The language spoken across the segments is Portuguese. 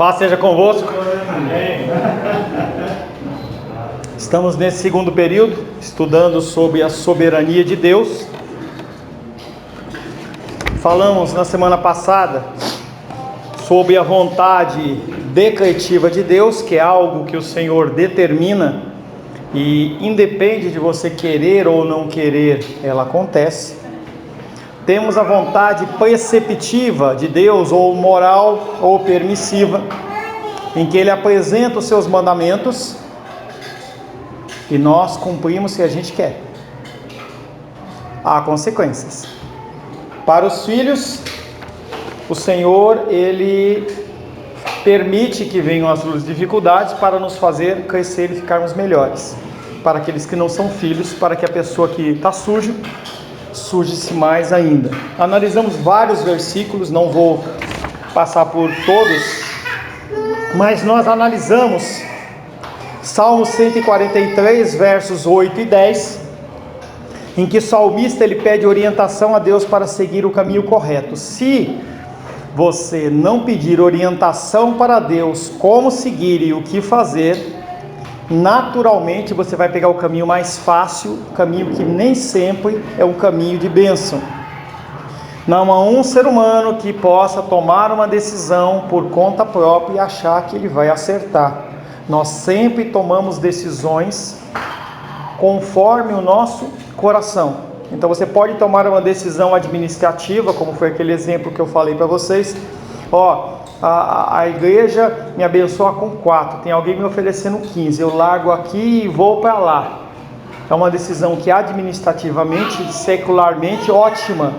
Paz seja convosco. Estamos nesse segundo período, estudando sobre a soberania de Deus. Falamos na semana passada sobre a vontade decretiva de Deus, que é algo que o Senhor determina e independe de você querer ou não querer, ela acontece. Temos a vontade preceptiva de Deus, ou moral ou permissiva, em que Ele apresenta os seus mandamentos e nós cumprimos se a gente quer. Há consequências. Para os filhos, o Senhor, Ele permite que venham as dificuldades para nos fazer crescer e ficarmos melhores. Para aqueles que não são filhos, para que a pessoa que está suja, suje-se mais ainda. Analisamos vários versículos, não vou passar por todos, mas nós analisamos Salmo 143, versos 8 e 10, em que o salmista ele pede orientação a Deus para seguir o caminho correto. Se você não pedir orientação para Deus como seguir e o que fazer, naturalmente você vai pegar o caminho mais fácil, o caminho que nem sempre é um caminho de bênção. Não há um ser humano que possa tomar uma decisão por conta própria e achar que ele vai acertar. Nós sempre tomamos decisões conforme o nosso coração. Então você pode tomar uma decisão administrativa, como foi aquele exemplo que eu falei para vocês. A igreja me abençoa com 4, tem alguém me oferecendo 15, eu largo aqui e vou para lá. É uma decisão que administrativamente, secularmente, ótima,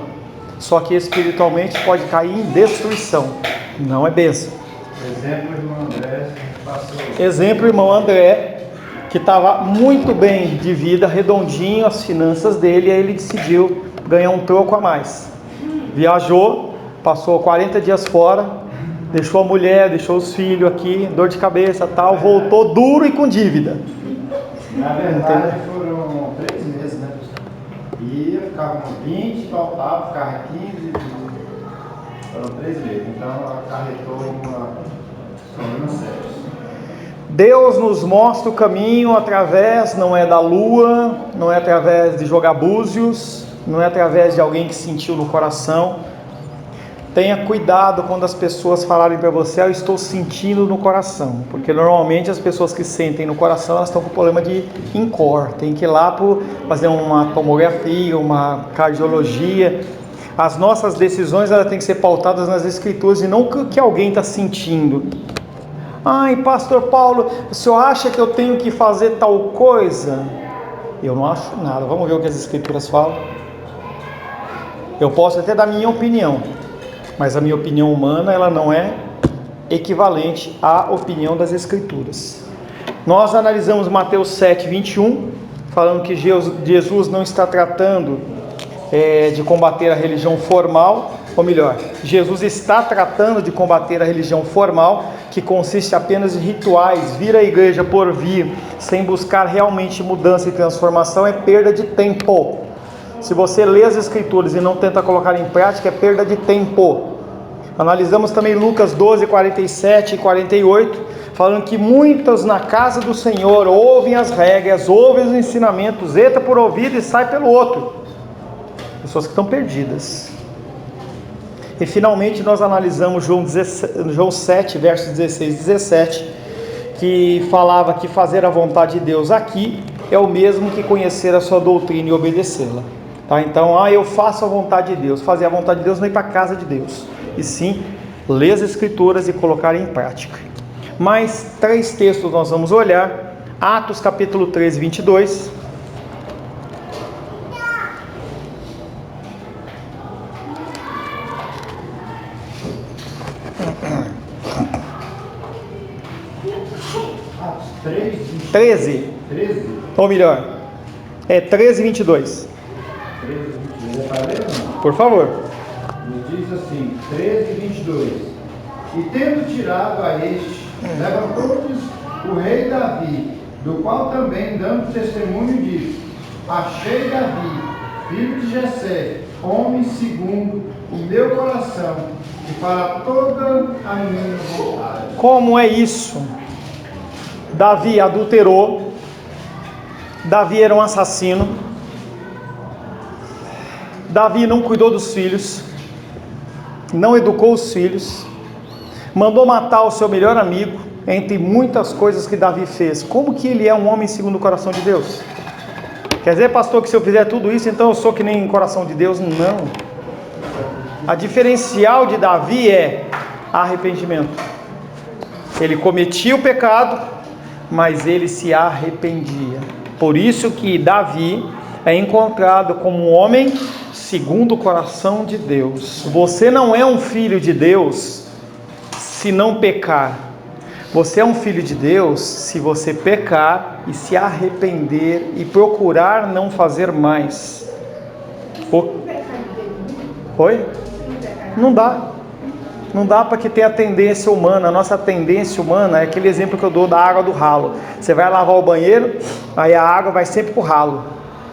só que espiritualmente pode cair em destruição, não é bênção. Exemplo, irmão André, que estava muito bem de vida, redondinho as finanças dele, e aí ele decidiu ganhar um troco a mais. Viajou, passou 40 dias fora, deixou a mulher, deixou os filhos aqui, dor de cabeça tal, voltou duro e com dívida. Na verdade foram 3 meses, né? Ia, ficava com 20, voltava, ficava 15, foram 3 meses. Então acarretou problemas sérios. Deus nos mostra o caminho através, não é da lua, não é através de jogar búzios, não é através de alguém que sentiu no coração. Tenha cuidado quando as pessoas falarem para você, eu estou sentindo no coração, porque normalmente as pessoas que sentem no coração, elas estão com problema de INCOR, tem que ir lá para fazer uma tomografia, uma cardiologia. As nossas decisões elas têm que ser pautadas nas escrituras e não o que alguém está sentindo. Ai, pastor Paulo, o senhor acha que eu tenho que fazer tal coisa? Eu não acho nada, vamos ver o que as escrituras falam. Eu posso até dar minha opinião, mas a minha opinião humana ela não é equivalente à opinião das escrituras. Nós analisamos Mateus 7, 21, falando que Jesus não está tratando de combater a religião formal, ou melhor, Jesus está tratando de combater a religião formal, que consiste apenas em rituais. Vir à igreja por vir, sem buscar realmente mudança e transformação, é perda de tempo. Se você lê as escrituras e não tenta colocar em prática, é perda de tempo. Analisamos também Lucas 12, 47 e 48, falando que muitos na casa do Senhor ouvem as regras, ouvem os ensinamentos, entra por ouvido e sai pelo outro. Pessoas que estão perdidas. E finalmente nós analisamos João 7, versos 16 e 17, que falava que fazer a vontade de Deus aqui é o mesmo que conhecer a sua doutrina e obedecê-la. Tá? Então, eu faço a vontade de Deus. Fazer a vontade de Deus não é ir para a casa de Deus, e sim ler as escrituras e colocar em prática. Mais 3 textos nós vamos olhar. Atos capítulo 13, 22. Atos 13. Ou melhor, 13, 22. 13, por favor. Nos diz assim, 13, 22. E tendo tirado a este, levantou-lhes o rei Davi, do qual também dando testemunho disso: achei Davi, filho de Jessé, homem segundo o meu coração e para toda a minha vontade. Como é isso? Davi adulterou, Davi era um assassino, Davi não cuidou dos filhos, não educou os filhos, mandou matar o seu melhor amigo, entre muitas coisas que Davi fez. Como que ele é um homem segundo o coração de Deus? Quer dizer, pastor, que se eu fizer tudo isso, então eu sou que nem o coração de Deus? Não. A diferencial de Davi é arrependimento. Ele cometia o pecado, mas ele se arrependia. Por isso que Davi é encontrado como um homem segundo o coração de Deus. Você não é um filho de Deus se não pecar. Você é um filho de Deus se você pecar e se arrepender e procurar não fazer mais. Oi? Não dá. Não dá para que tenha tendência humana. A nossa tendência humana é aquele exemplo que eu dou da água do ralo. Você vai lavar o banheiro, aí a água vai sempre para o ralo.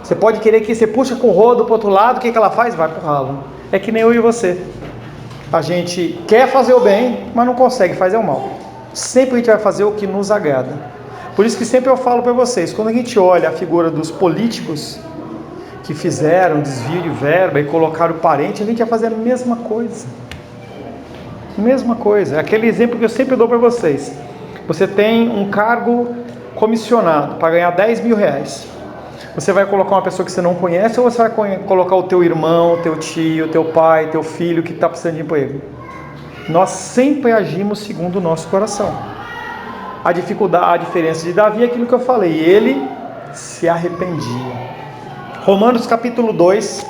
Você pode querer que você puxa com o rodo para o outro lado, o que ela faz? Vai para o ralo. É que nem eu e você. A gente quer fazer o bem, mas não consegue fazer o mal. Sempre a gente vai fazer o que nos agrada. Por isso que sempre eu falo para vocês, quando a gente olha a figura dos políticos que fizeram desvio de verba e colocaram o parente, a gente vai fazer a mesma coisa. Mesma coisa. É aquele exemplo que eu sempre dou para vocês. Você tem um cargo comissionado para ganhar 10 mil reais. Você vai colocar uma pessoa que você não conhece, ou você vai colocar o teu irmão, teu tio, teu pai, teu filho que está precisando de emprego? Nós sempre agimos segundo o nosso coração. A diferença de Davi é aquilo que eu falei, ele se arrependia. Romanos capítulo 2.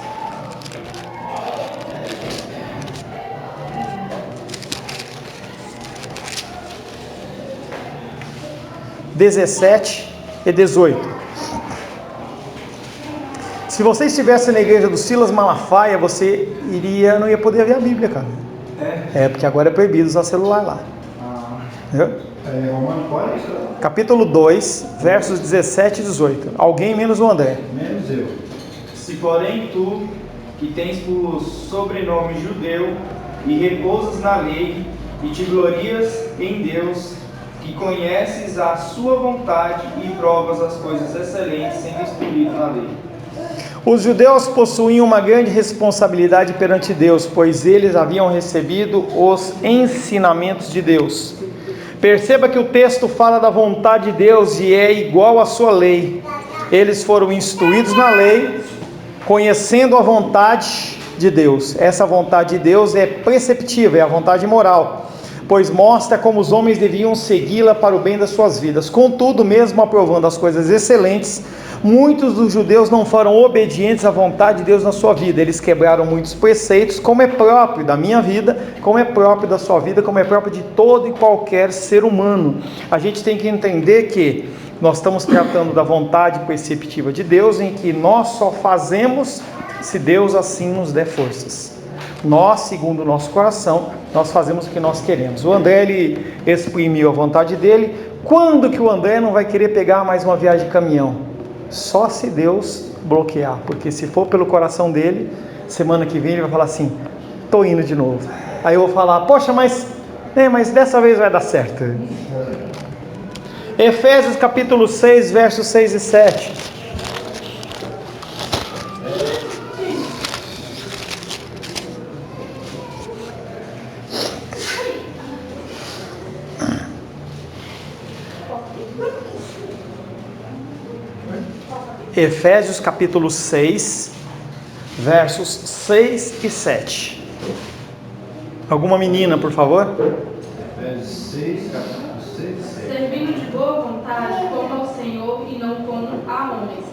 (17 e 18). Se você estivesse na igreja do Silas Malafaia, você não ia poder ver a Bíblia, cara. Porque agora é proibido usar celular lá. Entendeu? Capítulo 2, versos 17 e 18. Alguém menos o André. Menos eu. Se porém tu, que tens por sobrenome judeu, e repousas na lei, e te glorias em Deus, que conheces a sua vontade e provas as coisas excelentes, sendo instruído na lei. Os judeus possuíam uma grande responsabilidade perante Deus, pois eles haviam recebido os ensinamentos de Deus. Perceba que o texto fala da vontade de Deus e é igual à sua lei. Eles foram instruídos na lei, conhecendo a vontade de Deus. Essa vontade de Deus é preceptiva, é a vontade moral, pois mostra como os homens deviam segui-la para o bem das suas vidas. Contudo, mesmo aprovando as coisas excelentes, muitos dos judeus não foram obedientes à vontade de Deus na sua vida. Eles quebraram muitos preceitos, como é próprio da minha vida, como é próprio da sua vida, como é próprio de todo e qualquer ser humano. A gente tem que entender que nós estamos tratando da vontade preceptiva de Deus, em que nós só fazemos se Deus assim nos der forças. Nós, segundo o nosso coração, nós fazemos o que nós queremos. O André, ele exprimiu a vontade dele. Quando que o André não vai querer pegar mais uma viagem de caminhão? Só se Deus bloquear, porque se for pelo coração dele, semana que vem ele vai falar assim, tô indo de novo. Aí eu vou falar, poxa, mas dessa vez vai dar certo. Efésios capítulo 6, versos 6 e 7. Efésios capítulo 6, versos 6 e 7. Alguma menina, por favor? Efésios 6, capítulo 6 e 7. Servindo de boa vontade como ao Senhor e não como a homens,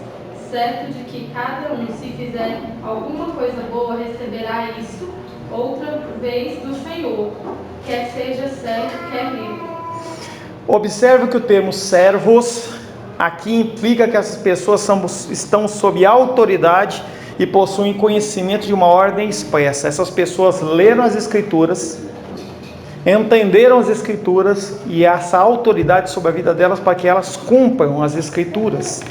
certo de que cada um, se fizer alguma coisa boa, receberá isso outra vez do Senhor, quer seja servo, quer livre. Observe que o termo servos aqui implica que essas pessoas estão sob autoridade e possuem conhecimento de uma ordem expressa. Essas pessoas leram as Escrituras, entenderam as Escrituras e essa autoridade sobre a vida delas para que elas cumpram as Escrituras.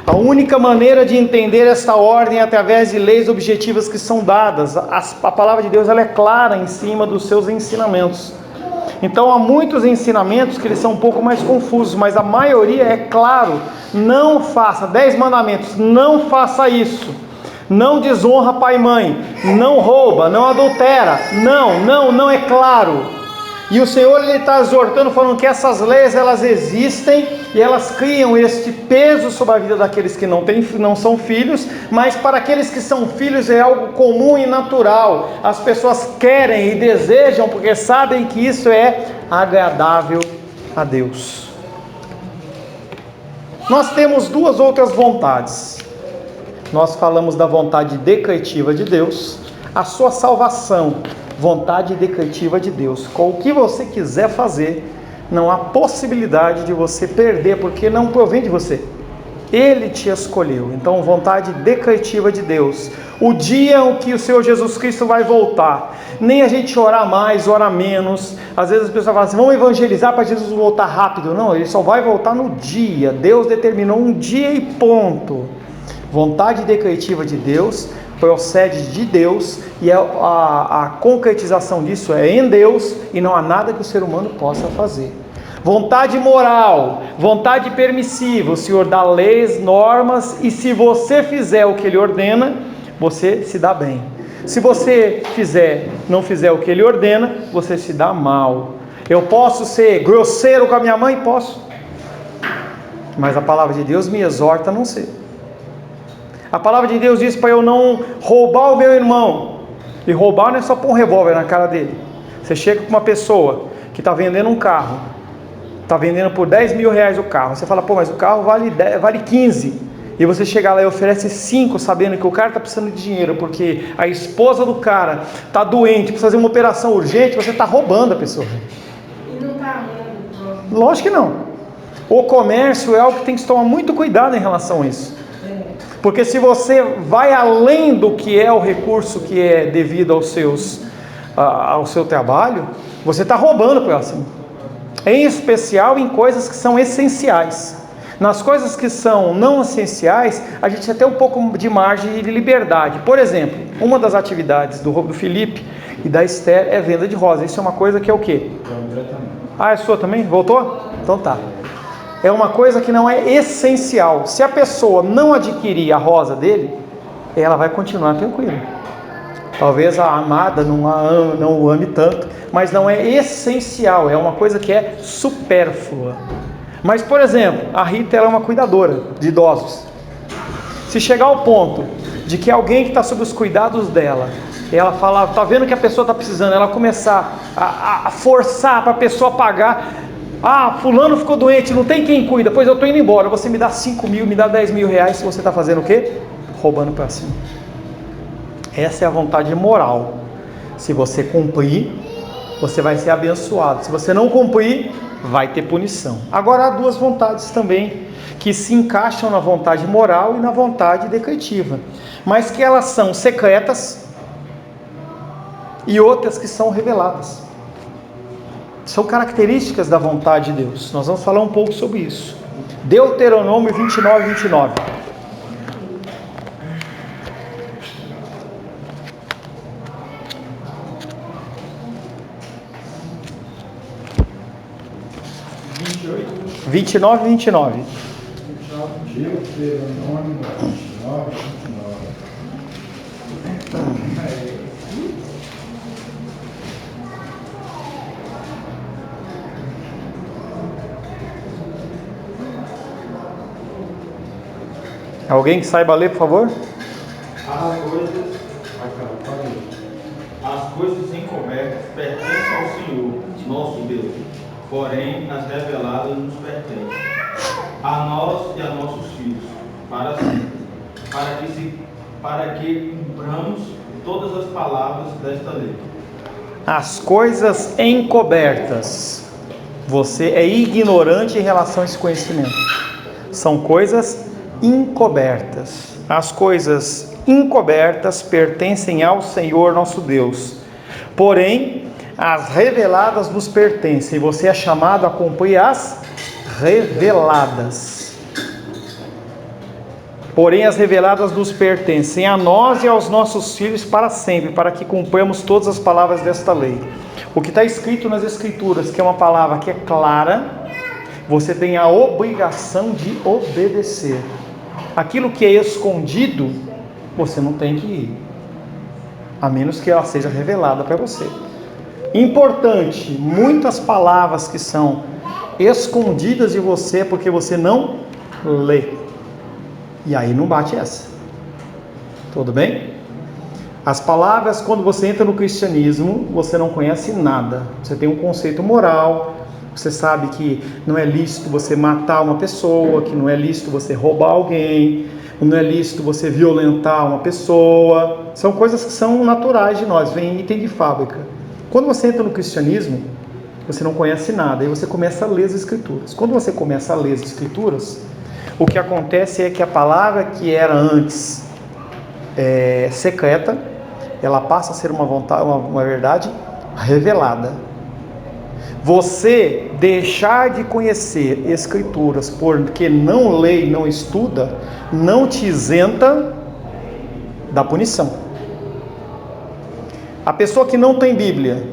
A única maneira de entender esta ordem é através de leis objetivas que são dadas. A palavra de Deus ela é clara em cima dos seus ensinamentos. Então há muitos ensinamentos que eles são um pouco mais confusos, mas a maioria é claro. Não faça, 10 mandamentos, não faça isso. Não desonra pai e mãe, não rouba, não adultera. Não é claro. E o Senhor ele está exortando, falando que essas leis elas existem e elas criam este peso sobre a vida daqueles que não são filhos, mas para aqueles que são filhos é algo comum e natural. As pessoas querem e desejam porque sabem que isso é agradável a Deus. Nós temos duas outras vontades. Nós falamos da vontade decretiva de Deus, a sua salvação. Vontade decretiva de Deus. Com o que você quiser fazer, não há possibilidade de você perder, porque não provém de você. Ele te escolheu. Então, vontade decretiva de Deus. O dia em que o Senhor Jesus Cristo vai voltar. Nem a gente orar mais, orar menos. Às vezes as pessoas falam assim, vamos evangelizar para Jesus voltar rápido. Não, ele só vai voltar no dia. Deus determinou um dia e ponto. Vontade decretiva de Deus procede de Deus e a concretização disso é em Deus e não há nada que o ser humano possa fazer. Vontade moral, vontade permissiva, o Senhor dá leis, normas e se você fizer o que Ele ordena, você se dá bem. Se você não fizer o que Ele ordena, você se dá mal. Eu posso ser grosseiro com a minha mãe? Posso. Mas a palavra de Deus me exorta a não ser. A palavra de Deus diz para eu não roubar o meu irmão. E roubar não é só pôr um revólver na cara dele. Você chega com uma pessoa que está vendendo um carro, está vendendo por 10 mil reais o carro. Você fala, pô, mas o carro vale 15. E você chega lá e oferece 5, sabendo que o cara está precisando de dinheiro, porque a esposa do cara está doente, precisa fazer uma operação urgente, você está roubando a pessoa. E não está amando. Lógico que não. O comércio é algo que tem que se tomar muito cuidado em relação a isso. Porque se você vai além do que é o recurso que é devido ao seu trabalho, você está roubando o próximo. Em especial em coisas que são essenciais. Nas coisas que são não essenciais, a gente tem um pouco de margem de liberdade. Por exemplo, uma das atividades do Felipe e da Esther é venda de rosa. Isso é uma coisa que é o quê? Ah, é sua também? Voltou? Então tá. É uma coisa que não é essencial. Se a pessoa não adquirir a rosa dele, ela vai continuar tranquila. Talvez a amada não o ame tanto, mas não é essencial, é uma coisa que é supérflua. Mas, por exemplo, a Rita ela é uma cuidadora de idosos. Se chegar ao ponto de que alguém que está sob os cuidados dela, ela fala, está vendo que a pessoa está precisando, ela começar a forçar para a pessoa pagar. Ah, fulano ficou doente, não tem quem cuida, pois eu estou indo embora, você me dá 5 mil, me dá 10 mil reais, se você está fazendo o quê? Roubando para cima. Essa é a vontade moral. Se você cumprir, você vai ser abençoado. Se você não cumprir, vai ter punição. Agora há duas vontades também, que se encaixam na vontade moral e na vontade decretiva, mas que elas são secretas e outras que são reveladas. São características da vontade de Deus. Nós vamos falar um pouco sobre isso. Deuteronômio 29, 29. Deuteronômio 29, 29. Alguém que saiba ler, por favor? As coisas encobertas pertencem ao Senhor, nosso Deus, porém as reveladas nos pertencem, a nós e a nossos filhos, para sempre, para que cumpramos todas as palavras desta lei. As coisas encobertas. Você é ignorante em relação a esse conhecimento. São coisas encobertas. As coisas encobertas pertencem ao Senhor nosso Deus, porém as reveladas nos pertencem. Você é chamado a cumprir as reveladas. Porém, as reveladas nos pertencem a nós e aos nossos filhos para sempre, para que cumpramos todas as palavras desta lei. O que está escrito nas Escrituras, que é uma palavra que é clara, você tem a obrigação de obedecer. Aquilo que é escondido, você não tem que ir, a menos que ela seja revelada para você. Importante, muitas palavras que são escondidas de você porque você não lê. E aí não bate essa. Tudo bem? As palavras, quando você entra no cristianismo, você não conhece nada. Você tem um conceito moral, você sabe que não é lícito você matar uma pessoa, que não é lícito você roubar alguém, não é lícito você violentar uma pessoa. São coisas que são naturais de nós, vem item de fábrica. Quando você entra no cristianismo, você não conhece nada, e você começa a ler as Escrituras. Quando você começa a ler as Escrituras, o que acontece é que a palavra que era antes secreta, ela passa a ser uma verdade revelada. Você deixar de conhecer Escrituras porque não lê e não estuda, não te isenta da punição. A pessoa que não tem Bíblia,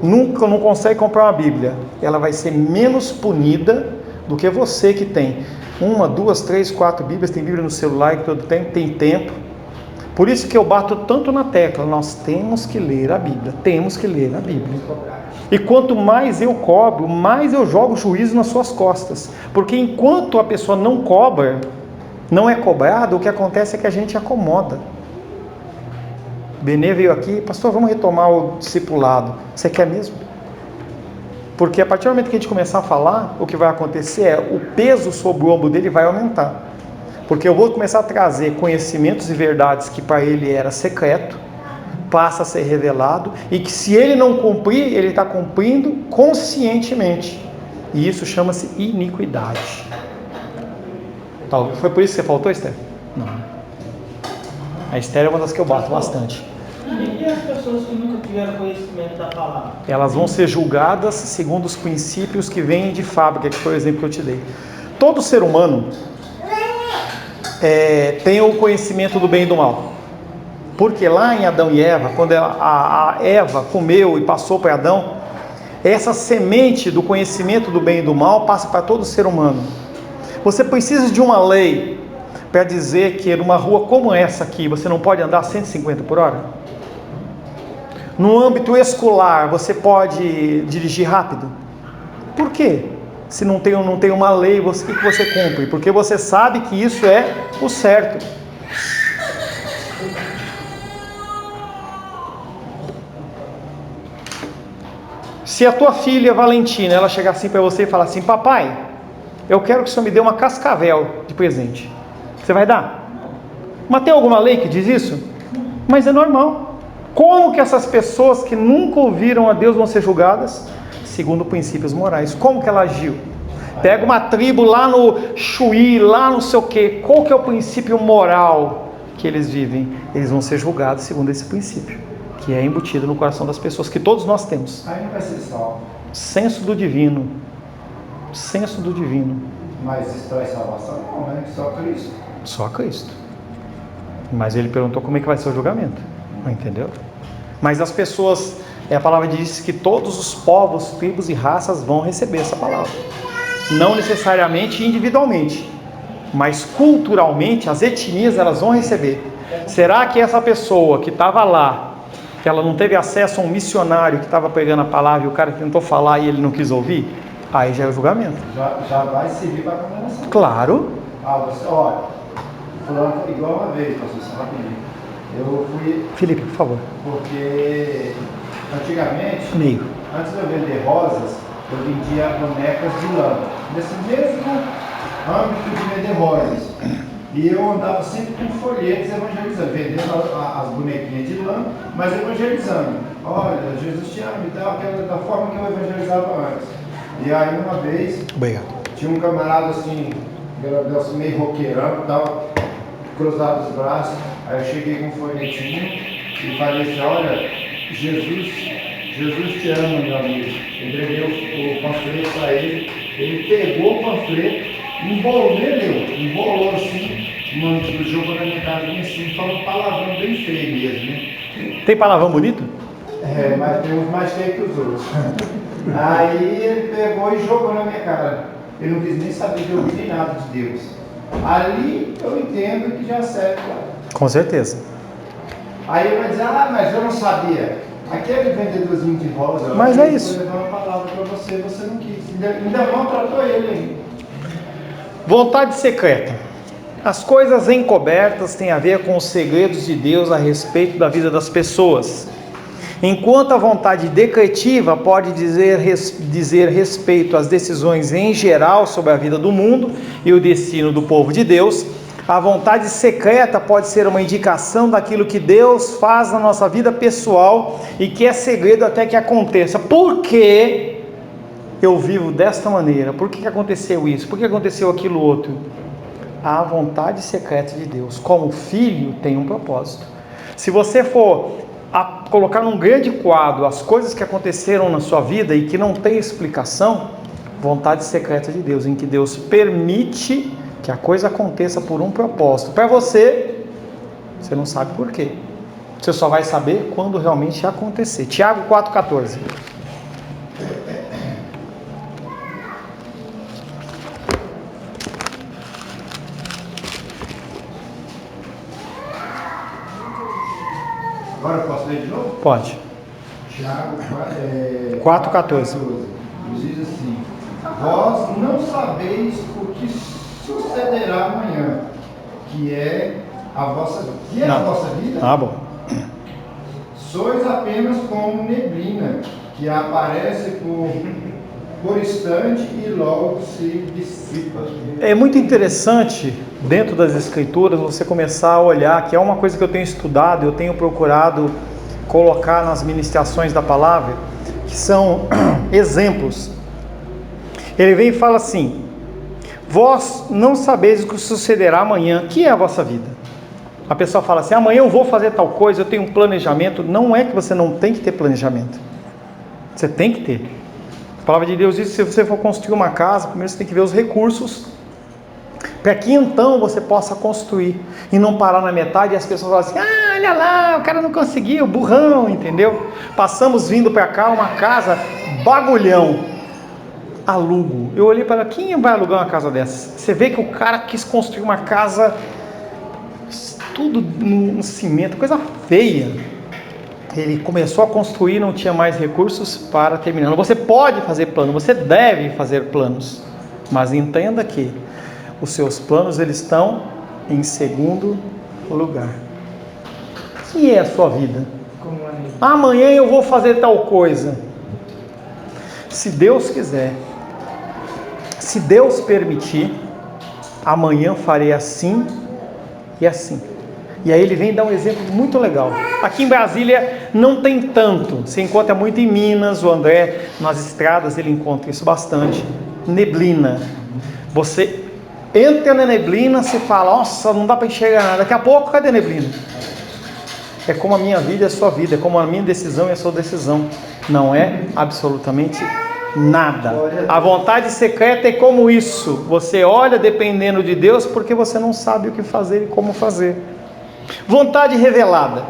nunca não consegue comprar uma Bíblia, ela vai ser menos punida do que você que tem 1, 2, 3, 4 Bíblias, tem Bíblia no celular que todo tempo, tem tempo. Por isso que eu bato tanto na tecla, nós temos que ler a Bíblia, temos que ler a Bíblia. E quanto mais eu cobro, mais eu jogo juízo nas suas costas. Porque enquanto a pessoa não cobra, não é cobrada, o que acontece é que a gente acomoda. Benê veio aqui, pastor, vamos retomar o discipulado. Você quer mesmo? Porque a partir do momento que a gente começar a falar, o que vai acontecer é o peso sobre o ombro dele vai aumentar. Porque eu vou começar a trazer conhecimentos e verdades que para ele era secreto, passa a ser revelado, e que se ele não cumprir, ele está cumprindo conscientemente. E isso chama-se iniquidade. Foi por isso que você faltou, Esther? Não. A Esther é uma das que eu bato bastante. E as pessoas que nunca tiveram conhecimento da palavra? Elas vão ser julgadas segundo os princípios que vêm de fábrica, que foi o exemplo que eu te dei. Todo ser humano tem o conhecimento do bem e do mal. Porque lá em Adão e Eva, quando a Eva comeu e passou para Adão, essa semente do conhecimento do bem e do mal passa para todo ser humano. Você precisa de uma lei para dizer que numa rua como essa aqui, você não pode andar 150 por hora? No âmbito escolar, você pode dirigir rápido? Por quê? Se não tem uma lei, o que você cumpre? Porque você sabe que isso é o certo. Se a tua filha Valentina, ela chegar assim para você e falar assim, papai, eu quero que o senhor me dê uma cascavel de presente. Você vai dar? Mas tem alguma lei que diz isso? Mas é normal. Como que essas pessoas que nunca ouviram a Deus vão ser julgadas? Segundo princípios morais. Como que ela agiu? Pega uma tribo lá no Chuí, lá não sei o quê. Qual que é o princípio moral que eles vivem? Eles vão ser julgados segundo esse princípio, que é embutido no coração das pessoas, que todos nós temos. Aí não vai ser salvo. Senso do divino. Senso do divino. Mas isso traz salvação? Não, né? Só Cristo. Só Cristo. Mas ele perguntou como é que vai ser o julgamento. Não entendeu? Mas as pessoas, a palavra diz que todos os povos, tribos e raças vão receber essa palavra. Não necessariamente individualmente, mas culturalmente as etnias elas vão receber. Será que essa pessoa que estava lá, que ela não teve acesso a um missionário que estava pregando a palavra e o cara tentou falar e ele não quis ouvir? Aí já é o julgamento. Já vai servir para a condenação. Claro. Você, olha, falando igual uma vez, pastor, só rapidinho. Eu fui... Felipe, por favor. Porque antigamente, Meio. antes de eu vender rosas, eu vendia bonecas de lã. Nesse mesmo âmbito de vender rosas. E eu andava sempre com folhetos evangelizando, vendendo as bonequinhas de lã, mas evangelizando. Olha, Jesus te ama e tal, da forma que eu evangelizava antes. E aí uma vez, tinha um camarada assim, meio roqueirão, tava cruzado os braços. Aí eu cheguei com um folhetinho e falei assim, olha, Jesus te ama, meu amigo. Entreguei o panfleto para ele pegou o panfleto, embolou assim, um amigo jogou na minha casa e assim, falou palavrão bem feio mesmo, né? Tem palavrão bonito? É, mas tem uns mais feios que os outros. Aí ele pegou e jogou na minha cara. Eu não quis nem saber de ouvir nem nada de Deus. Ali eu entendo que já serve. Com certeza. Aí ele vai dizer, ah, mas eu não sabia. Aquele vendedorzinho de rosa, Mas é isso. Ele deu uma palavra para você, você não quis. Ainda maltratou ele ainda. Vontade secreta. As coisas encobertas têm a ver com os segredos de Deus a respeito da vida das pessoas. Enquanto a vontade decretiva pode dizer respeito às decisões em geral sobre a vida do mundo e o destino do povo de Deus, a vontade secreta pode ser uma indicação daquilo que Deus faz na nossa vida pessoal e que é segredo até que aconteça. Por que eu vivo desta maneira? Por que aconteceu isso? Por que aconteceu aquilo outro? A vontade secreta de Deus, como filho, tem um propósito. Se você for colocar num grande quadro as coisas que aconteceram na sua vida e que não tem explicação, vontade secreta de Deus, em que Deus permite que a coisa aconteça por um propósito. Para você não sabe por quê. Você só vai saber quando realmente acontecer. Tiago 4,14. Agora eu posso ler de novo? Pode. Tiago 4,14. Diz assim: vós não sabeis o que sucederá amanhã, que é a vossa vida. Que é a vossa vida? Ah, bom. Sois apenas como neblina, que aparece por instante e logo se dissipa. É muito interessante, dentro das escrituras, você começar a olhar, que é uma coisa que eu tenho estudado, eu tenho procurado colocar nas ministrações da palavra, que são exemplos. Ele vem e fala assim: vós não sabeis o que sucederá amanhã, que é a vossa vida. A pessoa fala assim: amanhã eu vou fazer tal coisa, eu tenho um planejamento. Não é que você não tem que ter planejamento, você tem que ter. A palavra de Deus diz que se você for construir uma casa, primeiro você tem que ver os recursos, para que então você possa construir, e não parar na metade e as pessoas falam assim: ah, olha lá, o cara não conseguiu, burrão, entendeu? Passamos vindo para cá, uma casa, bagulhão, alugo. Eu olhei para quem vai alugar uma casa dessa? Você vê que o cara quis construir uma casa, tudo no cimento, coisa feia. Ele começou a construir, não tinha mais recursos para terminar. Você pode fazer plano, você deve fazer planos, mas entenda que os seus planos, eles estão em segundo lugar. O que é a sua vida? Amanhã eu vou fazer tal coisa. Se Deus quiser, se Deus permitir, amanhã farei assim e assim. E aí ele vem dar um exemplo muito legal. Aqui em Brasília não tem tanto, se encontra muito em Minas, o André, nas estradas ele encontra isso bastante. Neblina. Você entra na neblina, você fala: nossa, não dá para enxergar nada. Daqui a pouco, cadê a neblina? É como a minha vida é a sua vida, é como a minha decisão é a sua decisão. Não é absolutamente nada. A vontade secreta é como isso. Você olha dependendo de Deus porque você não sabe o que fazer e como fazer. Vontade revelada.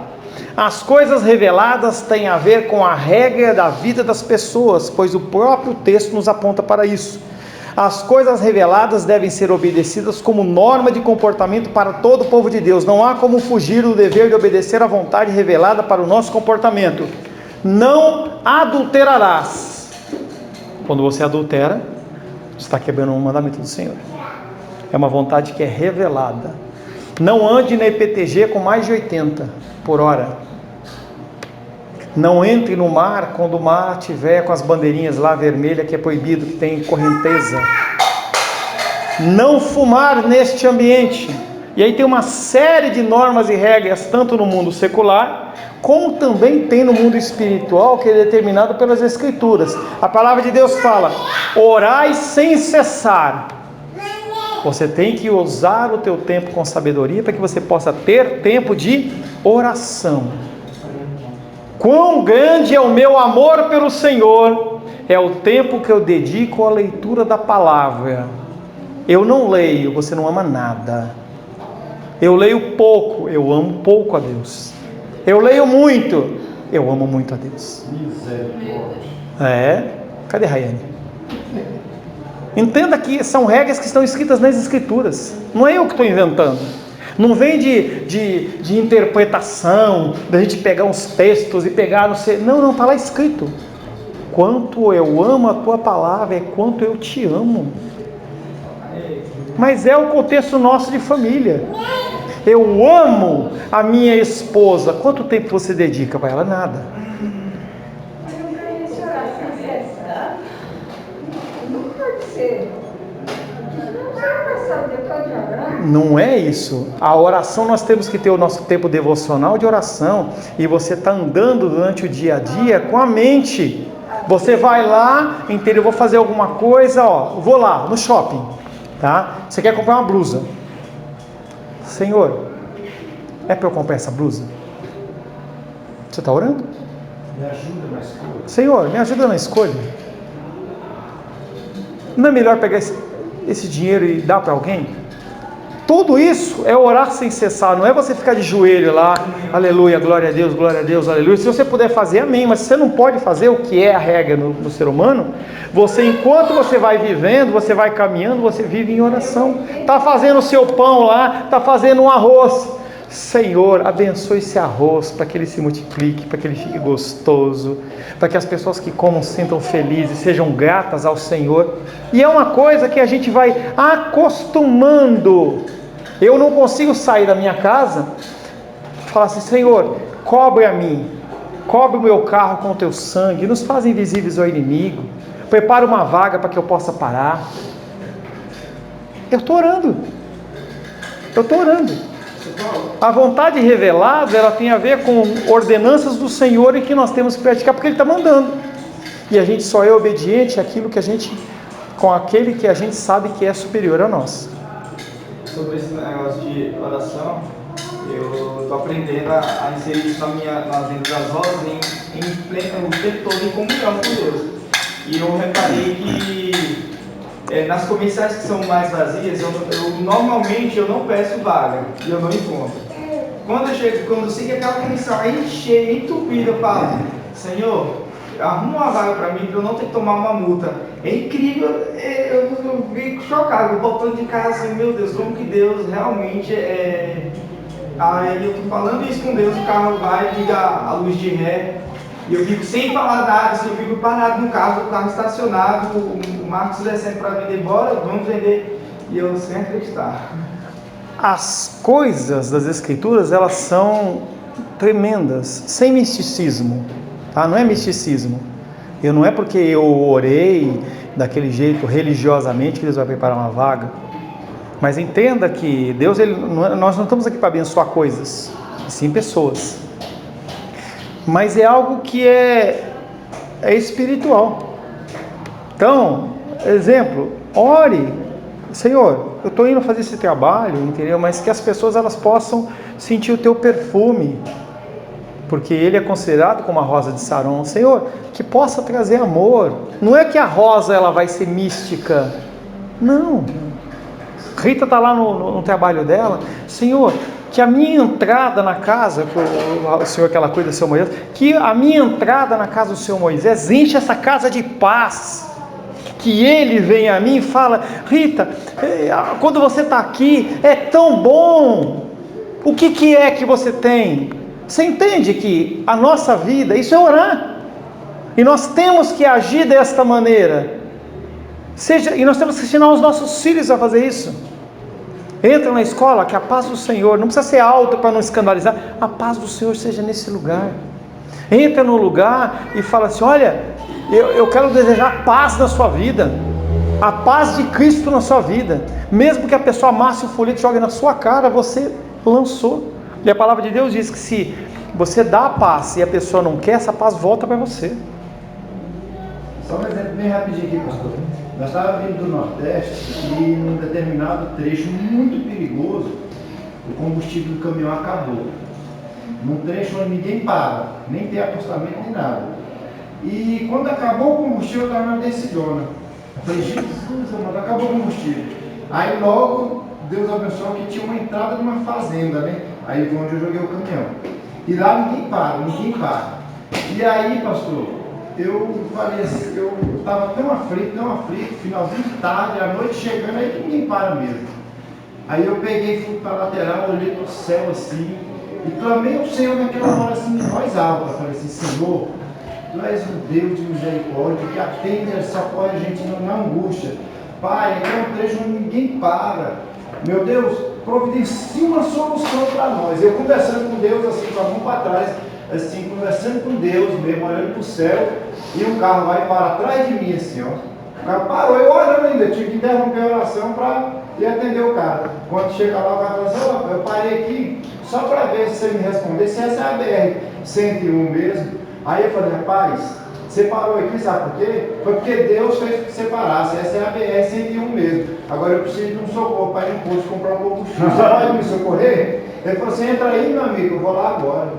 As coisas reveladas têm a ver com a regra da vida das pessoas, pois o próprio texto nos aponta para isso. As coisas reveladas devem ser obedecidas como norma de comportamento para todo o povo de Deus. Não há como fugir do dever de obedecer à vontade revelada para o nosso comportamento. Não adulterarás. Quando você adultera, você está quebrando um mandamento do Senhor. É uma vontade que é revelada. Não ande na IPTG com mais de 80 por hora. Não entre no mar quando o mar estiver com as bandeirinhas lá vermelhas, que é proibido, que tem correnteza. Não fumar neste ambiente. E aí tem uma série de normas e regras, tanto no mundo secular, como também tem no mundo espiritual, que é determinado pelas Escrituras. A palavra de Deus fala: orai sem cessar. Você tem que usar o teu tempo com sabedoria para que você possa ter tempo de oração. Quão grande é o meu amor pelo Senhor, é o tempo que eu dedico à leitura da palavra. Eu não leio, você não ama nada. Eu leio pouco, eu amo pouco a Deus. Eu leio muito, eu amo muito a Deus. Misericórdia. Cadê a Rayane? Entenda que são regras que estão escritas nas Escrituras. Não é eu que estou inventando. Não vem de interpretação, da gente pegar uns textos e pegar, não, está lá escrito. Quanto eu amo a tua palavra, é quanto eu te amo. Mas é o contexto nosso de família. Eu amo a minha esposa. Quanto tempo você dedica para ela? Nada. Não é isso. A oração, nós temos que ter o nosso tempo devocional de oração. E você está andando durante o dia a dia com a mente. Você vai lá, entendeu? Eu vou fazer alguma coisa, vou lá no shopping, tá? Você quer comprar uma blusa. Senhor, é para eu comprar essa blusa? Você está orando? Me ajuda na escolha. Senhor, me ajuda na escolha. Não é melhor pegar esse dinheiro e dar para alguém? Tudo isso é orar sem cessar, não é você ficar de joelho lá, aleluia, glória a Deus, aleluia. Se você puder fazer, amém, mas se você não pode fazer, o que é a regra no ser humano, você, enquanto você vai vivendo, você vai caminhando, você vive em oração. Está fazendo o seu pão lá, está fazendo um arroz. Senhor, abençoe esse arroz para que ele se multiplique, para que ele fique gostoso, para que as pessoas que comam se sintam felizes, sejam gratas ao Senhor. E é uma coisa que a gente vai acostumando. Eu não consigo sair da minha casa e falar assim: Senhor, cobre a mim, cobre o meu carro com o teu sangue, nos faz invisíveis ao inimigo, prepara uma vaga para que eu possa parar. Eu estou orando. A vontade revelada, ela tem a ver com ordenanças do Senhor e que nós temos que praticar porque Ele está mandando. E a gente só é obediente àquilo que com aquele que a gente sabe que é superior a nós. Sobre esse negócio de oração, eu estou aprendendo a inserir isso nas vendas das rosas o tempo todo em comunhão com Deus. E eu reparei que nas comerciais que são mais vazias, normalmente eu não peço vaga e eu não encontro. Quando eu sei que aquela comercial é cheia, entupida, eu falo: Senhor, arruma uma vaga para mim, para eu não ter que tomar uma multa. É incrível, eu fico chocado, voltando de casa assim: meu Deus, como que Deus realmente Aí eu tô falando isso com Deus, o carro vai, liga a luz de ré, e eu fico sem falar nada, assim, eu fico parado no carro, o carro estacionado, o Marcos descendo para vender, bora, vamos vender, e eu sem acreditar. As coisas das Escrituras, elas são tremendas, sem misticismo, tá? Não é misticismo. Não é porque eu orei daquele jeito religiosamente que Deus vai preparar uma vaga. Mas entenda que Deus, nós não estamos aqui para abençoar coisas, e sim pessoas. Mas é algo que é espiritual. Então, exemplo, ore: Senhor, eu estou indo fazer esse trabalho, entendeu? Mas que as pessoas elas possam sentir o teu perfume, porque ele é considerado como a rosa de Saron. Senhor, que possa trazer amor. Não é que a rosa ela vai ser mística, não. Rita está lá no trabalho dela: Senhor, que a minha entrada na casa, o Senhor que ela cuida do seu Moisés, que a minha entrada na casa do seu Moisés enche essa casa de paz. Que ele venha a mim e fala: Rita, quando você está aqui, é tão bom. O que é que você tem? Você entende que a nossa vida, isso é orar. E nós temos que agir desta maneira. E nós temos que ensinar os nossos filhos a fazer isso. Entra na escola, que a paz do Senhor, não precisa ser alto para não escandalizar, a paz do Senhor seja nesse lugar. Entra no lugar e fala assim: olha, eu quero desejar paz na sua vida, a paz de Cristo na sua vida. Mesmo que a pessoa amasse o folheto e jogue na sua cara, você lançou. E a palavra de Deus diz que se você dá a paz e a pessoa não quer, essa paz volta para você. Só um exemplo bem rapidinho aqui, pastor. Nós estávamos vindo do Nordeste e num determinado trecho muito perigoso, o combustível do caminhão acabou. Num trecho onde ninguém para, nem tem acostamento nem nada. E quando acabou o combustível, eu estava na decidona. Eu falei: Jesus, amado, acabou o combustível. Aí logo Deus abençoou que tinha uma entrada de uma fazenda, né? Aí foi onde eu joguei o caminhão. E lá ninguém para. E aí, pastor, eu falei assim, eu estava tão aflito, finalzinho de tarde, a noite chegando, aí ninguém para mesmo. Aí eu peguei, fui para a lateral, olhei para o céu assim, e clamei ao Senhor naquela hora assim, em voz alta. Falei assim, Senhor, Tu és um Deus de misericórdia, que atende e socorre a gente na angústia. Pai, aqui é um trecho onde ninguém para. Meu Deus, providencia uma solução para nós. Eu conversando com Deus assim, com a mão para trás, assim, conversando com Deus mesmo, olhando para o céu, e um carro vai para atrás de mim assim, ó. O cara parou, eu orando ainda, tive que interromper a oração para ir atender o cara. Quando chega lá, o cara fala assim, ó, eu parei aqui só para ver se você me responder, se essa é a BR-101 mesmo. Aí eu falei, rapaz, você parou aqui, sabe por quê? Foi porque Deus fez que você parasse, essa é a BR-101 mesmo. Agora eu preciso de um socorro para ir no posto comprar um pouco de chute. Você pode me socorrer? Ele falou assim, entra aí, meu amigo, eu vou lá agora.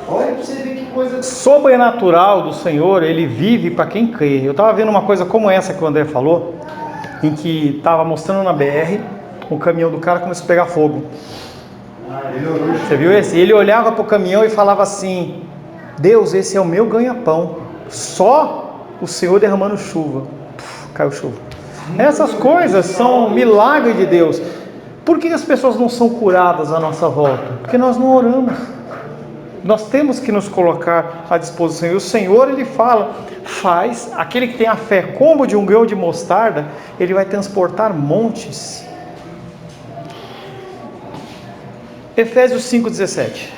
Olha para você ver que coisa sobrenatural do Senhor, ele vive para quem crê. Eu estava vendo uma coisa como essa que o André falou, em que estava mostrando na BR, o caminhão do cara começou a pegar fogo. Você viu esse? Ele olhava para o caminhão e falava assim, Deus, esse é o meu ganha-pão, só o Senhor derramando chuva. Caiu chuva. Essas coisas são milagre de Deus. Por que as pessoas não são curadas à nossa volta? Porque nós não oramos. Nós temos que nos colocar à disposição. E o Senhor, Ele fala, faz, aquele que tem a fé como de um grão de mostarda, ele vai transportar montes. Efésios 5,17.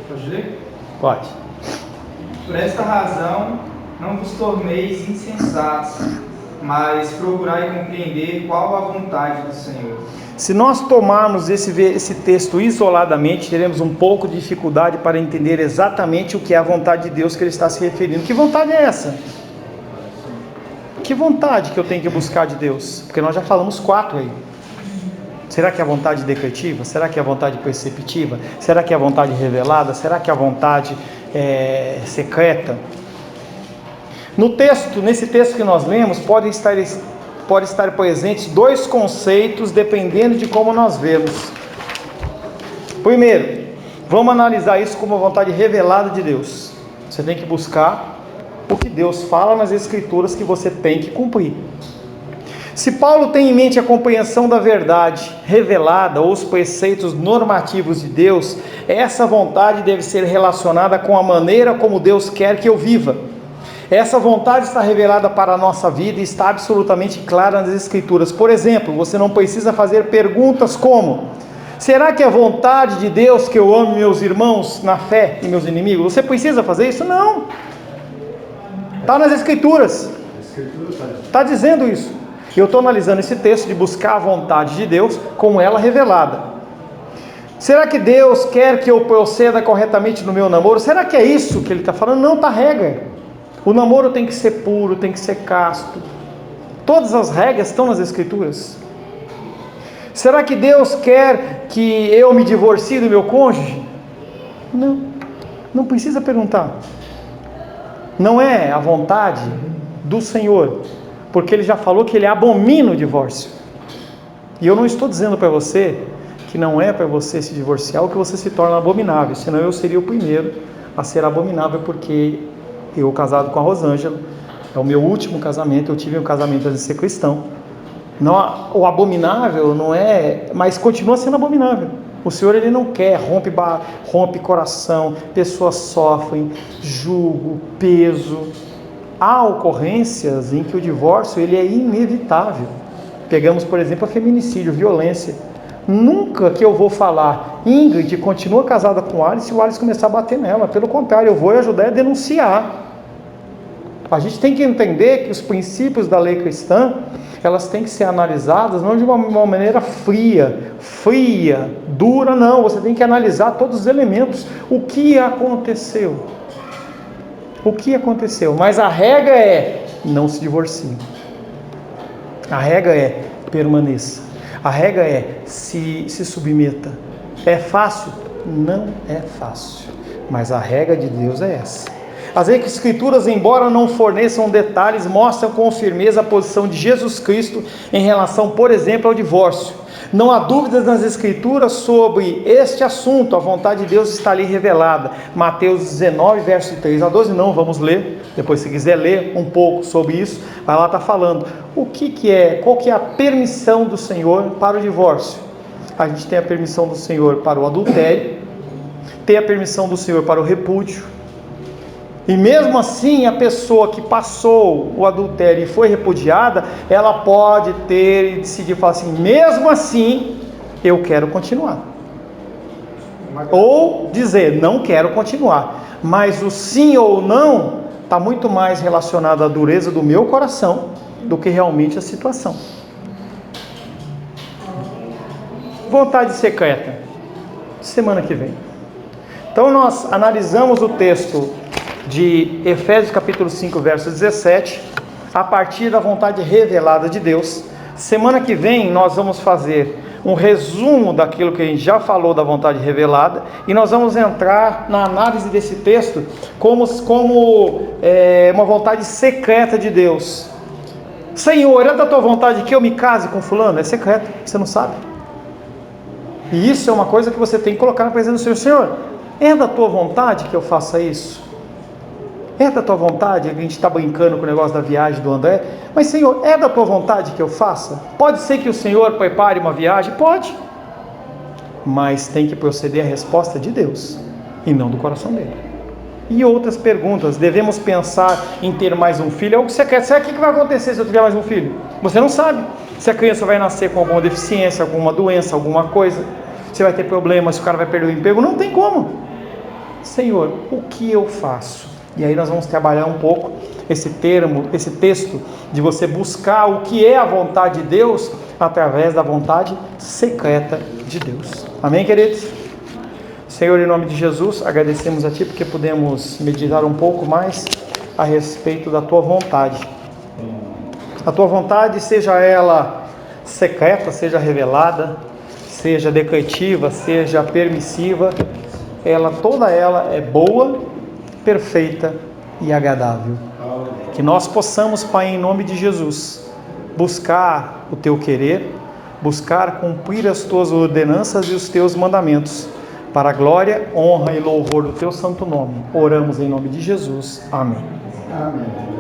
Pode ler? Pode. Por esta razão, não vos torneis insensatos, mas procurai compreender qual a vontade do Senhor. Se nós tomarmos esse texto isoladamente, teremos um pouco de dificuldade para entender exatamente o que é a vontade de Deus que ele está se referindo. Que vontade é essa? Que vontade que eu tenho que buscar de Deus? Porque nós já falamos 4 aí. Será que é a vontade decretiva? Será que é a vontade perceptiva? Será que é a vontade revelada? Será que é a vontade secreta? Nesse texto que nós lemos, pode estar presentes 2 conceitos dependendo de como nós vemos. Primeiro, vamos analisar isso como a vontade revelada de Deus. Você tem que buscar o que Deus fala nas Escrituras que você tem que cumprir. Se Paulo tem em mente a compreensão da verdade revelada ou os preceitos normativos de Deus, essa vontade deve ser relacionada com a maneira como Deus quer que eu viva. Essa vontade está revelada para a nossa vida e está absolutamente clara nas Escrituras. Por exemplo, você não precisa fazer perguntas como: será que é vontade de Deus que eu ame meus irmãos na fé e meus inimigos? Você precisa fazer isso? Não. Está nas Escrituras. Está dizendo isso. Eu estou analisando esse texto de buscar a vontade de Deus como ela revelada. Será que Deus quer que eu proceda corretamente no meu namoro? Será que é isso que ele está falando? Não, está regra. O namoro tem que ser puro, tem que ser casto. Todas as regras estão nas Escrituras. Será que Deus quer que eu me divorcie do meu cônjuge? Não, não precisa perguntar. Não é a vontade do Senhor, porque Ele já falou que Ele abomina o divórcio. E eu não estou dizendo para você que não é para você se divorciar ou que você se torna abominável, senão eu seria o primeiro a ser abominável, porque eu, casado com a Rosângela, é o meu último casamento, eu tive um casamento antes de ser cristão. Não, o abominável não é, mas continua sendo abominável. O Senhor, Ele não quer, rompe coração, pessoas sofrem, julgo, peso. Há ocorrências em que o divórcio ele é inevitável. Pegamos, por exemplo, a feminicídio, violência. Nunca que eu vou falar, Ingrid continua casada com o Alice, se o Alice começar a bater nela. Pelo contrário, eu vou ajudar a denunciar. A gente tem que entender que os princípios da lei cristã, elas têm que ser analisadas não de uma maneira fria, dura, não. Você tem que analisar todos os elementos. O que aconteceu? O que aconteceu? Mas a regra é: não se divorcie. A regra é: permaneça. A regra é: se submeta. É fácil? Não é fácil. mas a regra de Deus é essa. As Escrituras, embora não forneçam detalhes, mostram com firmeza a posição de Jesus Cristo em relação, por exemplo, ao divórcio. Não há dúvidas nas Escrituras sobre este assunto, a vontade de Deus está ali revelada. Mateus 19, verso 3 a 12, não vamos ler, depois se quiser ler um pouco sobre isso, vai lá, está falando. Qual que é a permissão do Senhor para o divórcio? A gente tem a permissão do Senhor para o adultério, tem a permissão do Senhor para o repúdio, e mesmo assim a pessoa que passou o adultério e foi repudiada, ela pode ter e decidir falar assim, mesmo assim eu quero continuar, ou dizer não quero continuar, mas o sim ou não está muito mais relacionado à dureza do meu coração do que realmente a situação. Vontade secreta, semana que vem. Então nós analisamos o texto de Efésios capítulo 5, verso 17, a partir da vontade revelada de Deus. Semana que vem nós vamos fazer um resumo daquilo que a gente já falou da vontade revelada, e nós vamos entrar na análise desse texto como uma vontade secreta de Deus. Senhor, é da tua vontade que eu me case com fulano? É secreto, você não sabe. E isso é uma coisa que você tem que colocar na presença do Senhor. Senhor, é da tua vontade que eu faça isso? É da tua vontade? A gente está brincando com o negócio da viagem do André, mas Senhor, é da tua vontade que eu faça? Pode ser que o Senhor prepare uma viagem? Pode, mas tem que proceder a resposta de Deus e não do coração dele. E outras perguntas, devemos pensar em ter mais um filho? É o que você quer. Sabe o que vai acontecer se eu tiver mais um filho? Você não sabe se a criança vai nascer com alguma deficiência, alguma doença, alguma coisa, se vai ter problema, se o cara vai perder o emprego, não tem como. Senhor, o que eu faço? E aí nós vamos trabalhar um pouco esse texto de você buscar o que é a vontade de Deus através da vontade secreta de Deus. Amém, queridos? Senhor, em nome de Jesus, agradecemos a Ti porque podemos meditar um pouco mais a respeito da Tua vontade. A Tua vontade, seja ela secreta, seja revelada, seja decretiva, seja permissiva, toda ela é boa, perfeita e agradável. Que nós possamos, Pai, em nome de Jesus, buscar o Teu querer, buscar cumprir as Tuas ordenanças e os Teus mandamentos, para a glória, honra e louvor do Teu santo nome. Oramos em nome de Jesus. Amém. Amém.